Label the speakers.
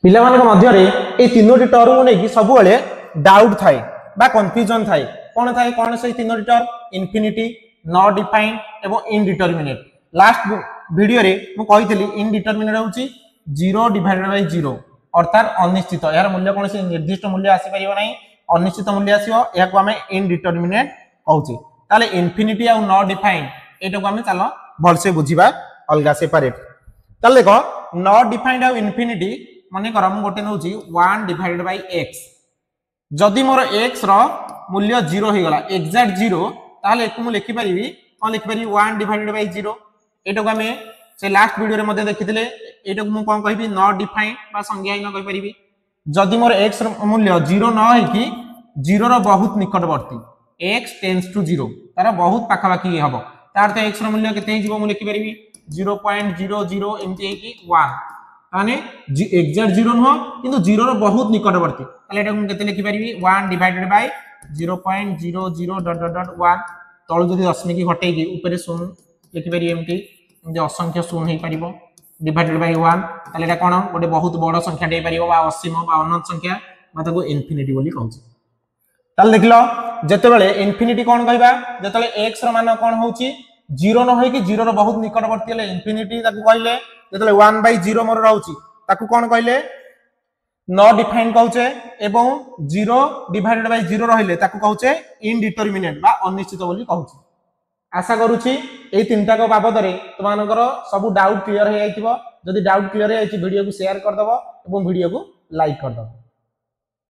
Speaker 1: पिलाମାନଙ୍କ मध्यरे ए तीनोटी term को नेकी सब बेले डाउट थाए बा कंफ्यूजन थाए कौन से तीनोटी टर्म इनफिनिटी नॉट डिफाइंड एवं इनडिटरमिनेट लास्ट वीडियो रे मु कहितली इनडिटरमिनेट होची 0 डिवाइडेड बाय 0 अर्थात अनिश्चित यार मूल्य कौन से निर्दिष्ट मूल्य आसी परिबो नै अनिश्चित मूल्य आसीबो या को हमें इनडिटरमिनेट कहूची ताले इनफिनिटी आ नॉट डिफाइंड एटा को हमें चलो भलसे बुझिबा अलगा सेपरेट ताले देखो नॉट डिफाइंड आ इनफिनिटी माने करम गोटे नउची 1 डिवाइडेड बाय x जदि मोर x रो मूल्य 0 हो गला एग्जैक्ट 0 ताले एक मु लिखि परिबी कोन लिखि परिबी 1 डिवाइडेड बाय 0 एटा को हमें से लास्ट वीडियो रे मध्ये देखिथिले एटा को मु कोन कहबी नॉट डिफाइंड बा संज्ञाहीन कहि परिबी जदि मोर x रो मूल्य 0 न है कि 0 रो बहुत निकटवर्ती x टेंड्स टू 0 तार बहुत पाखापाखी हबो तार तो x रो मूल्य केते हिजबो मु लिखि परिबी 0.00 एमती है कि 1 माने एग्जैक्ट 0 न किंतु 0 रो बहुत निकटवर्ती ताले एटा मु केते लिखि परिबी 1 डिवाइडेड बाय 0.00.1 तळ जदि दशमिक घटै कि ऊपर शून्य लिखि परिबी एमती असंख्य शून्य हे परिबो डिवाइडेड बाय 1 ताले एटा कोन गोटे बहुत बड़ संख्या दे परिबो बा असीम बा अनंत संख्या बा ताको इनफिनिटी बोली कहउछ ताले देखलो जते बेले इनफिनिटी कोन कहबा जते बेले x रो मान कोन होउची 0 न होय कि 0 रो बहुत निकटवर्ती ले इनफिनिटी ताको कहले जते 1/0 मोर रहउची ताको कोन कहले नॉट डिफाइंड कहउचे एवं 0 डिवाइडेड बाय 0 रहिले ताको कहउचे इनडिटरमिनेट बा अनिश्चित बोली कहउचे आशा करूची ए तीनटा को बाबद रे तुमानकर सब डाउट क्लियर हे जाइतिबो जदि डाउट क्लियर हे जाइछि वीडियो को शेयर कर दबो एवं वीडियो को लाइक कर दबो।